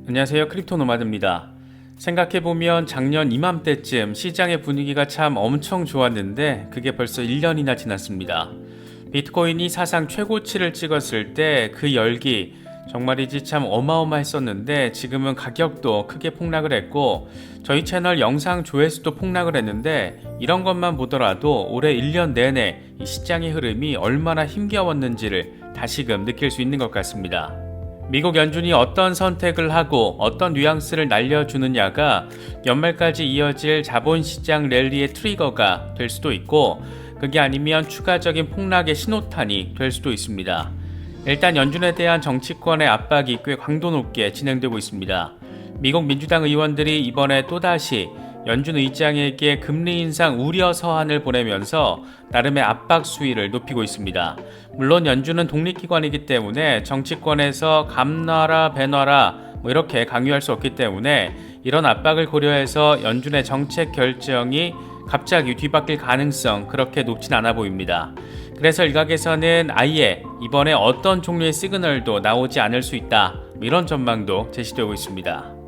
안녕하세요. 크립토 노마드입니다. 생각해보면 작년 이맘때쯤 시장의 분위기가 참 엄청 좋았는데 그게 벌써 1년이나 지났습니다. 비트코인이 사상 최고치를 찍었을 때 그 열기 정말이지 참 어마어마했었는데 지금은 가격도 크게 폭락을 했고 저희 채널 영상 조회수도 폭락을 했는데 이런 것만 보더라도 올해 1년 내내 이 시장의 흐름이 얼마나 힘겨웠는지를 다시금 느낄 수 있는 것 같습니다. 미국 연준이 어떤 선택을 하고 어떤 뉘앙스를 날려주느냐가 연말까지 이어질 자본시장 랠리의 트리거가 될 수도 있고 그게 아니면 추가적인 폭락의 신호탄이 될 수도 있습니다. 일단 연준에 대한 정치권의 압박이 꽤 강도 높게 진행되고 있습니다. 미국 민주당 의원들이 이번에 또다시 연준 의장에게 금리 인상 우려 서한을 보내면서 나름의 압박 수위를 높이고 있습니다. 물론 연준은 독립기관이기 때문에 정치권에서 감놔라 배놔라 이렇게 강요할 수 없기 때문에 이런 압박을 고려해서 연준의 정책 결정이 갑자기 뒤바뀔 가능성 그렇게 높진 않아 보입니다. 그래서 일각에서는 아예 이번에 어떤 종류의 시그널도 나오지 않을 수 있다 이런 전망도 제시되고 있습니다.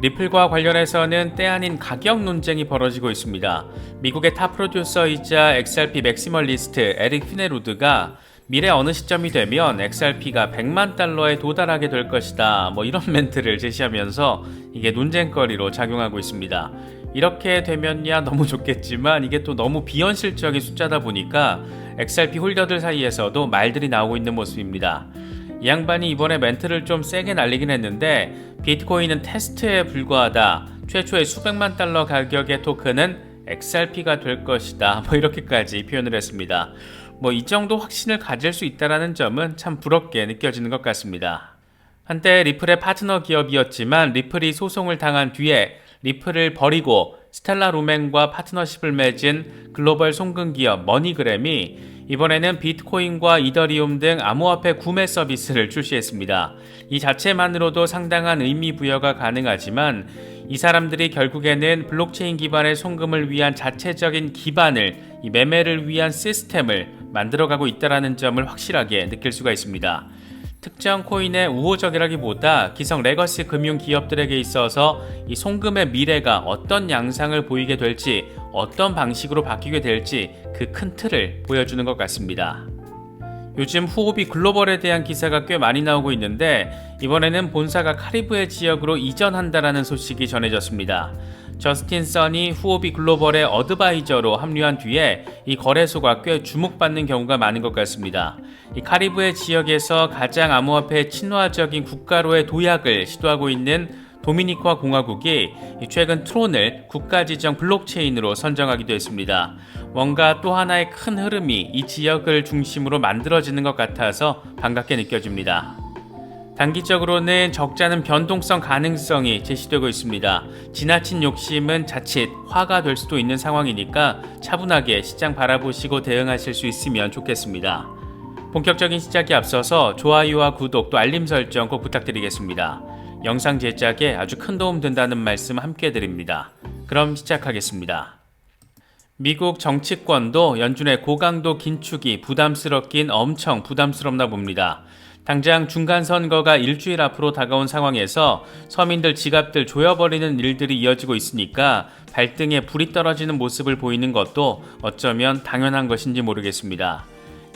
리플과 관련해서는 때 아닌 가격 논쟁이 벌어지고 있습니다. 미국의 탑 프로듀서이자 XRP 맥시멀리스트 에릭 피네루드가 미래 어느 시점이 되면 XRP가 100만 달러에 도달하게 될 것이다 이런 멘트를 제시하면서 이게 논쟁거리로 작용하고 있습니다. 이렇게 되면야 너무 좋겠지만 이게 또 너무 비현실적인 숫자다 보니까 XRP 홀더들 사이에서도 말들이 나오고 있는 모습입니다. 이 양반이 이번에 멘트를 좀 세게 날리긴 했는데 비트코인은 테스트에 불과하다. 최초의 수백만 달러 가격의 토큰은 XRP가 될 것이다. 이렇게까지 표현을 했습니다. 이 정도 확신을 가질 수 있다는 점은 참 부럽게 느껴지는 것 같습니다. 한때 리플의 파트너 기업이었지만 리플이 소송을 당한 뒤에 리플을 버리고 스텔라 루멘과 파트너십을 맺은 글로벌 송금 기업 머니그램이 이번에는 비트코인과 이더리움 등 암호화폐 구매 서비스를 출시했습니다. 이 자체만으로도 상당한 의미 부여가 가능하지만 이 사람들이 결국에는 블록체인 기반의 송금을 위한 자체적인 기반을 이 매매를 위한 시스템을 만들어가고 있다는 점을 확실하게 느낄 수가 있습니다. 특정 코인의 우호적이라기보다 기성 레거시 금융 기업들에게 있어서 이 송금의 미래가 어떤 양상을 보이게 될지 어떤 방식으로 바뀌게 될지 그 큰 틀을 보여주는 것 같습니다. 요즘 후오비 글로벌에 대한 기사가 꽤 많이 나오고 있는데 이번에는 본사가 카리브해 지역으로 이전한다라는 소식이 전해졌습니다. 저스틴 선이 후오비 글로벌의 어드바이저로 합류한 뒤에 이 거래소가 꽤 주목받는 경우가 많은 것 같습니다. 이 카리브해 지역에서 가장 암호화폐 친화적인 국가로의 도약을 시도하고 있는 도미니카 공화국이 최근 트론을 국가지정 블록체인으로 선정하기도 했습니다. 뭔가 또 하나의 큰 흐름이 이 지역을 중심으로 만들어지는 것 같아서 반갑게 느껴집니다. 단기적으로는 적잖은 변동성 가능성이 제시되고 있습니다. 지나친 욕심은 자칫 화가 될 수도 있는 상황이니까 차분하게 시장 바라보시고 대응하실 수 있으면 좋겠습니다. 본격적인 시작에 앞서서 좋아요와 구독 또 알림 설정 꼭 부탁드리겠습니다. 영상 제작에 아주 큰 도움 된다는 말씀 함께 드립니다. 그럼 시작하겠습니다. 미국 정치권도 연준의 고강도 긴축이 부담스럽긴 엄청 부담스럽나 봅니다. 당장 중간선거가 일주일 앞으로 다가온 상황에서 서민들 지갑들 조여버리는 일들이 이어지고 있으니까 발등에 불이 떨어지는 모습을 보이는 것도 어쩌면 당연한 것인지 모르겠습니다.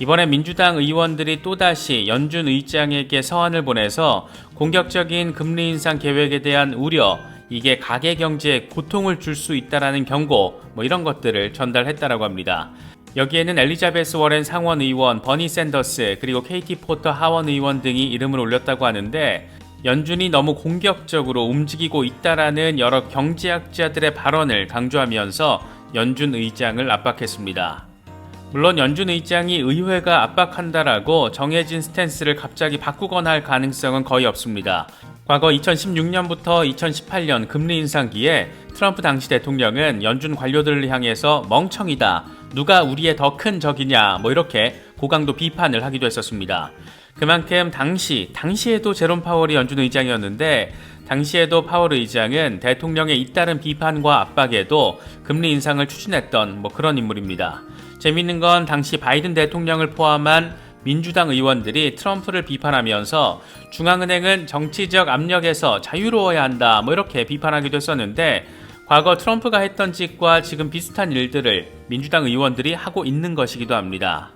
이번에 민주당 의원들이 또다시 연준 의장에게 서한을 보내서 공격적인 금리 인상 계획에 대한 우려, 이게 가계 경제에 고통을 줄 수 있다라는 경고, 이런 것들을 전달했다라고 합니다. 여기에는 엘리자베스 워렌 상원 의원, 버니 샌더스, 그리고 케이티 포터 하원 의원 등이 이름을 올렸다고 하는데 연준이 너무 공격적으로 움직이고 있다라는 여러 경제학자들의 발언을 강조하면서 연준 의장을 압박했습니다. 물론 연준 의장이 의회가 압박한다라고 정해진 스탠스를 갑자기 바꾸거나 할 가능성은 거의 없습니다. 과거 2016년부터 2018년 금리 인상기에 트럼프 당시 대통령은 연준 관료들을 향해서 멍청이다, 누가 우리의 더 큰 적이냐 이렇게 고강도 비판을 하기도 했었습니다. 그만큼 당시에도 제롬 파월이 연준 의장이었는데 당시에도 파월 의장은 대통령의 잇따른 비판과 압박에도 금리 인상을 추진했던 그런 인물입니다. 재밌는 건 당시 바이든 대통령을 포함한 민주당 의원들이 트럼프를 비판하면서 중앙은행은 정치적 압력에서 자유로워야 한다 이렇게 비판하기도 했었는데, 과거 트럼프가 했던 짓과 지금 비슷한 일들을 민주당 의원들이 하고 있는 것이기도 합니다.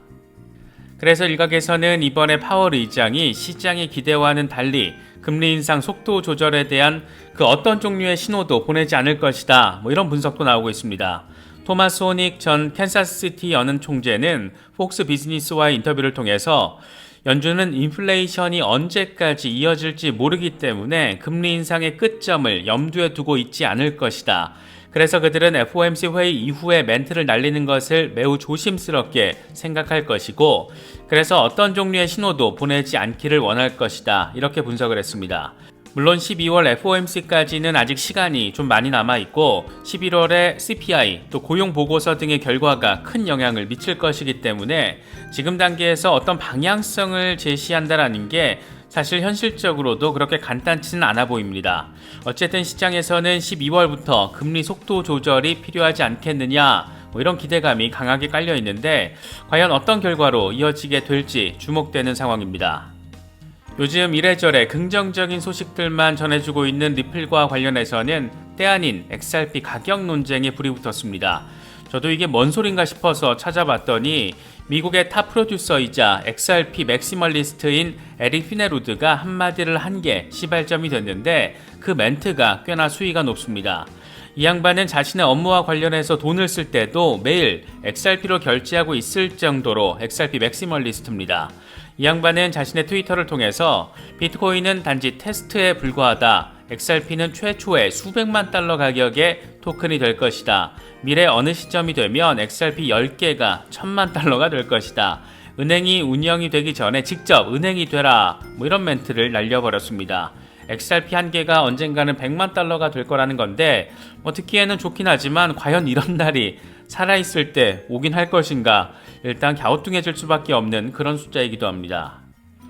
그래서 일각에서는 이번에 파월 의장이 시장의 기대와는 달리 금리 인상 속도 조절에 대한 그 어떤 종류의 신호도 보내지 않을 것이다 이런 분석도 나오고 있습니다. 토마스 호닉 전 캔사스시티 연은 총재는 폭스 비즈니스와의 인터뷰를 통해서 연준은 인플레이션이 언제까지 이어질지 모르기 때문에 금리 인상의 끝점을 염두에 두고 있지 않을 것이다. 그래서 그들은 FOMC 회의 이후에 멘트를 날리는 것을 매우 조심스럽게 생각할 것이고, 그래서 어떤 종류의 신호도 보내지 않기를 원할 것이다. 이렇게 분석을 했습니다. 물론 12월 FOMC까지는 아직 시간이 좀 많이 남아있고 11월에 CPI 또 고용보고서 등의 결과가 큰 영향을 미칠 것이기 때문에 지금 단계에서 어떤 방향성을 제시한다라는 게 사실 현실적으로도 그렇게 간단치는 않아 보입니다. 어쨌든 시장에서는 12월부터 금리 속도 조절이 필요하지 않겠느냐 이런 기대감이 강하게 깔려 있는데, 과연 어떤 결과로 이어지게 될지 주목되는 상황입니다. 요즘 이래저래 긍정적인 소식들만 전해주고 있는 리플과 관련해서는 때 아닌 XRP 가격 논쟁에 불이 붙었습니다. 저도 이게 뭔 소린가 싶어서 찾아봤더니 미국의 탑 프로듀서이자 XRP 맥시멀리스트인 에릭 피네루드가 한마디를 한 게 시발점이 됐는데, 그 멘트가 꽤나 수위가 높습니다. 이 양반은 자신의 업무와 관련해서 돈을 쓸 때도 매일 XRP로 결제하고 있을 정도로 XRP 맥시멀리스트입니다. 이 양반은 자신의 트위터를 통해서 비트코인은 단지 테스트에 불과하다. XRP는 최초의 수백만 달러 가격의 토큰이 될 것이다. 미래 어느 시점이 되면 XRP 10개가 1000만 달러가 될 것이다. 은행이 운영이 되기 전에 직접 은행이 되라. 이런 멘트를 날려버렸습니다. XRP 한 개가 언젠가는 100만 달러가 될 거라는 건데, 듣기에는 좋긴 하지만 과연 이런 날이 살아있을 때 오긴 할 것인가, 일단 갸우뚱해질 수밖에 없는 그런 숫자이기도 합니다.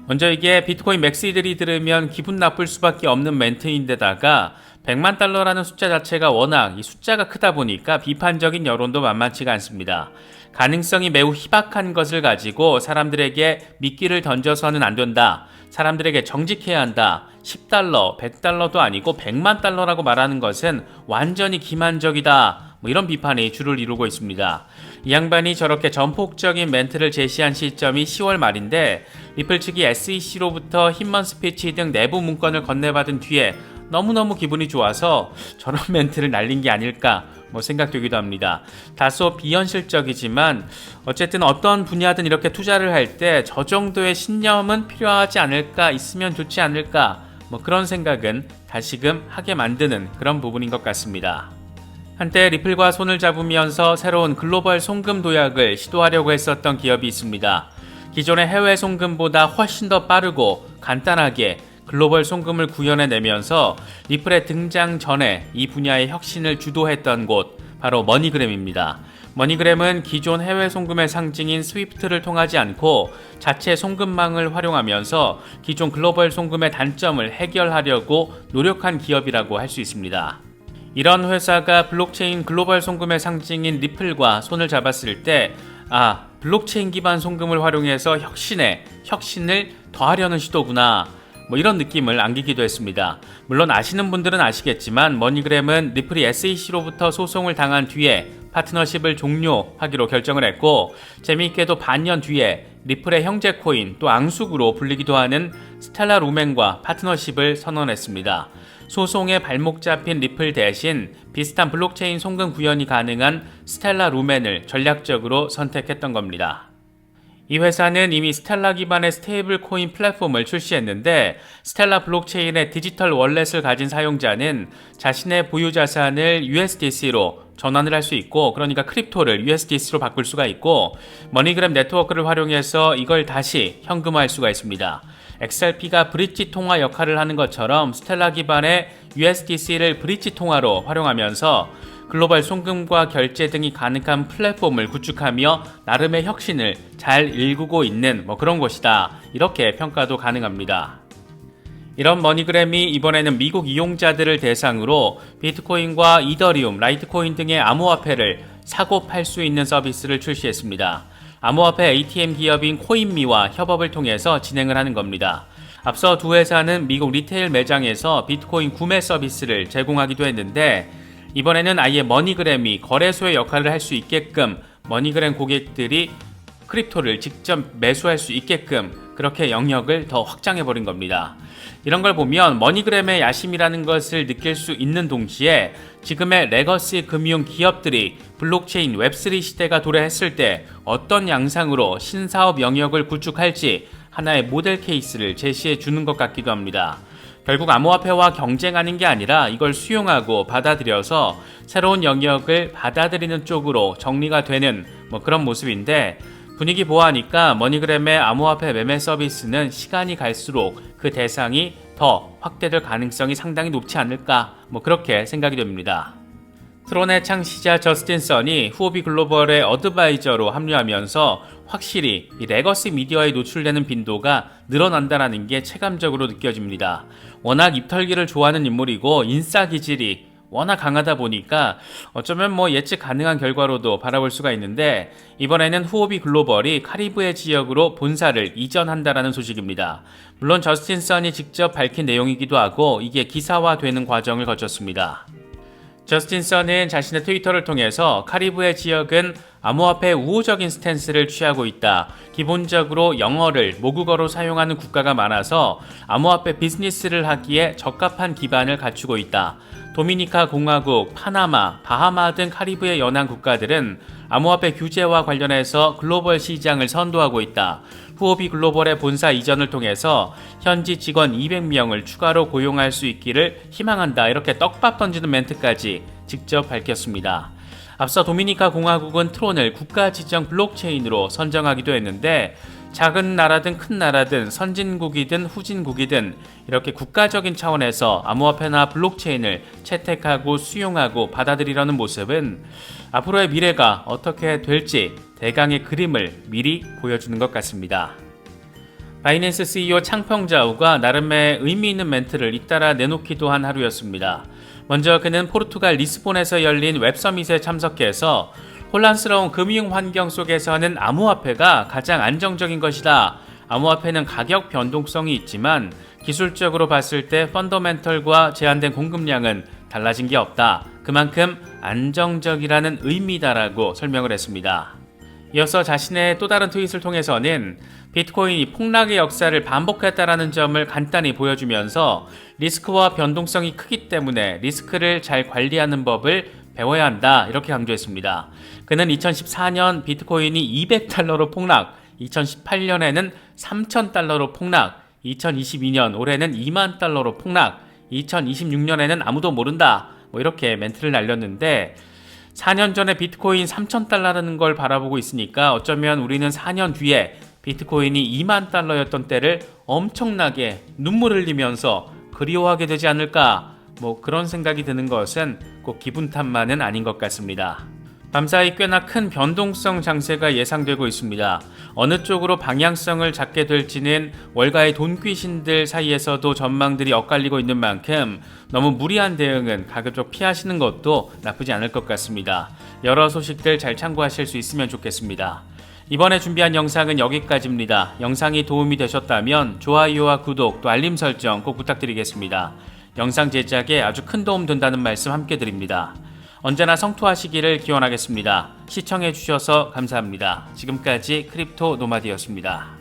먼저 이게 비트코인 맥시들이 들으면 기분 나쁠 수밖에 없는 멘트인데다가 100만 달러라는 숫자 자체가 워낙 이 숫자가 크다 보니까 비판적인 여론도 만만치가 않습니다. 가능성이 매우 희박한 것을 가지고 사람들에게 미끼를 던져서는 안 된다. 사람들에게 정직해야 한다. 10달러, 100달러도 아니고 100만 달러라고 말하는 것은 완전히 기만적이다. 이런 비판이 주를 이루고 있습니다. 이 양반이 저렇게 전폭적인 멘트를 제시한 시점이 10월 말인데, 리플 측이 SEC로부터 힘먼 스피치 등 내부 문건을 건네받은 뒤에 너무너무 기분이 좋아서 저런 멘트를 날린 게 아닐까 생각되기도 합니다. 다소 비현실적이지만 어쨌든 어떤 분야든 이렇게 투자를 할 때 저 정도의 신념은 필요하지 않을까, 있으면 좋지 않을까, 그런 생각은 다시금 하게 만드는 그런 부분인 것 같습니다. 한때 리플과 손을 잡으면서 새로운 글로벌 송금 도약을 시도하려고 했었던 기업이 있습니다. 기존의 해외 송금보다 훨씬 더 빠르고 간단하게 글로벌 송금을 구현해내면서 리플의 등장 전에 이 분야의 혁신을 주도했던 곳, 바로 머니그램입니다. 머니그램은 기존 해외 송금의 상징인 스위프트를 통하지 않고 자체 송금망을 활용하면서 기존 글로벌 송금의 단점을 해결하려고 노력한 기업이라고 할 수 있습니다. 이런 회사가 블록체인 글로벌 송금의 상징인 리플과 손을 잡았을 때, 블록체인 기반 송금을 활용해서 혁신을 더하려는 시도구나, 이런 느낌을 안기기도 했습니다. 물론 아시는 분들은 아시겠지만 머니그램은 리플이 SEC로부터 소송을 당한 뒤에 파트너십을 종료하기로 결정을 했고, 재미있게도 반년 뒤에 리플의 형제 코인 또 앙숙으로 불리기도 하는 스텔라 루멘과 파트너십을 선언했습니다. 소송에 발목 잡힌 리플 대신 비슷한 블록체인 송금 구현이 가능한 스텔라 루멘을 전략적으로 선택했던 겁니다. 이 회사는 이미 스텔라 기반의 스테이블 코인 플랫폼을 출시했는데, 스텔라 블록체인의 디지털 월렛을 가진 사용자는 자신의 보유 자산을 USDC로 전환을 할 수 있고, 그러니까 크립토를 USDC로 바꿀 수가 있고, 머니그램 네트워크를 활용해서 이걸 다시 현금화할 수가 있습니다. XRP가 브릿지 통화 역할을 하는 것처럼 스텔라 기반의 USDC를 브릿지 통화로 활용하면서 글로벌 송금과 결제 등이 가능한 플랫폼을 구축하며 나름의 혁신을 잘 일구고 있는 그런 곳이다, 이렇게 평가도 가능합니다. 이런 머니그램이 이번에는 미국 이용자들을 대상으로 비트코인과 이더리움, 라이트코인 등의 암호화폐를 사고 팔 수 있는 서비스를 출시했습니다. 암호화폐 ATM 기업인 코인미와 협업을 통해서 진행을 하는 겁니다. 앞서 두 회사는 미국 리테일 매장에서 비트코인 구매 서비스를 제공하기도 했는데 이번에는 아예 머니그램이 거래소의 역할을 할 수 있게끔 머니그램 고객들이 크립토를 직접 매수할 수 있게끔 그렇게 영역을 더 확장해버린 겁니다. 이런 걸 보면 머니그램의 야심이라는 것을 느낄 수 있는 동시에 지금의 레거시 금융 기업들이 블록체인 웹3 시대가 도래했을 때 어떤 양상으로 신사업 영역을 구축할지 하나의 모델 케이스를 제시해 주는 것 같기도 합니다. 결국 암호화폐와 경쟁하는 게 아니라 이걸 수용하고 받아들여서 새로운 영역을 받아들이는 쪽으로 정리가 되는 그런 모습인데 분위기 보아하니까 머니그램의 암호화폐 매매 서비스는 시간이 갈수록 그 대상이 더 확대될 가능성이 상당히 높지 않을까 그렇게 생각이 됩니다. 트론의 창시자 저스틴 선이 후오비 글로벌의 어드바이저로 합류하면서 확실히 이 레거시 미디어에 노출되는 빈도가 늘어난다는 게 체감적으로 느껴집니다. 워낙 입털기를 좋아하는 인물이고 인싸 기질이 워낙 강하다 보니까 어쩌면 예측 가능한 결과로도 바라볼 수가 있는데 이번에는 후오비 글로벌이 카리브해 지역으로 본사를 이전한다라는 소식입니다. 물론 저스틴 선이 직접 밝힌 내용이기도 하고 이게 기사화되는 과정을 거쳤습니다. 저스틴 선은 자신의 트위터를 통해서 카리브해 지역은 암호화폐 우호적인 스탠스를 취하고 있다. 기본적으로 영어를 모국어로 사용하는 국가가 많아서 암호화폐 비즈니스를 하기에 적합한 기반을 갖추고 있다. 도미니카 공화국, 파나마, 바하마 등 카리브해 연안 국가들은 암호화폐 규제와 관련해서 글로벌 시장을 선도하고 있다. 후오비 글로벌의 본사 이전을 통해서 현지 직원 200명을 추가로 고용할 수 있기를 희망한다. 이렇게 떡밥 던지는 멘트까지 직접 밝혔습니다. 앞서 도미니카 공화국은 트론을 국가 지정 블록체인으로 선정하기도 했는데 작은 나라든 큰 나라든 선진국이든 후진국이든 이렇게 국가적인 차원에서 암호화폐나 블록체인을 채택하고 수용하고 받아들이려는 모습은 앞으로의 미래가 어떻게 될지 대강의 그림을 미리 보여주는 것 같습니다. 바이낸스 CEO 창펑자오가 나름의 의미 있는 멘트를 잇따라 내놓기도 한 하루였습니다. 먼저 그는 포르투갈 리스본에서 열린 웹서밋에 참석해서 혼란스러운 금융 환경 속에서는 암호화폐가 가장 안정적인 것이다. 암호화폐는 가격 변동성이 있지만 기술적으로 봤을 때 펀더멘털과 제한된 공급량은 달라진 게 없다. 그만큼 안정적이라는 의미다라고 설명을 했습니다. 이어서 자신의 또 다른 트윗을 통해서는 비트코인이 폭락의 역사를 반복했다라는 점을 간단히 보여주면서 리스크와 변동성이 크기 때문에 리스크를 잘 관리하는 법을 배워야 한다 이렇게 강조했습니다. 그는 2014년 비트코인이 $200로 폭락, 2018년에는 $3,000로 폭락, 2022년 올해는 $20,000로 폭락, 2026년에는 아무도 모른다 이렇게 멘트를 날렸는데 4년 전에 비트코인 $3,000라는 걸 바라보고 있으니까 어쩌면 우리는 4년 뒤에 비트코인이 $20,000였던 때를 엄청나게 눈물 흘리면서 그리워하게 되지 않을까 그런 생각이 드는 것은 꼭 기분 탓만은 아닌 것 같습니다. 밤사이 꽤나 큰 변동성 장세가 예상되고 있습니다. 어느 쪽으로 방향성을 잡게 될지는 월가의 돈귀신들 사이에서도 전망들이 엇갈리고 있는 만큼 너무 무리한 대응은 가급적 피하시는 것도 나쁘지 않을 것 같습니다. 여러 소식들 잘 참고하실 수 있으면 좋겠습니다. 이번에 준비한 영상은 여기까지입니다. 영상이 도움이 되셨다면 좋아요와 구독 또 알림 설정 꼭 부탁드리겠습니다. 영상 제작에 아주 큰 도움 된다는 말씀 함께 드립니다. 언제나 성투하시기를 기원하겠습니다. 시청해주셔서 감사합니다. 지금까지 크립토 노마드였습니다.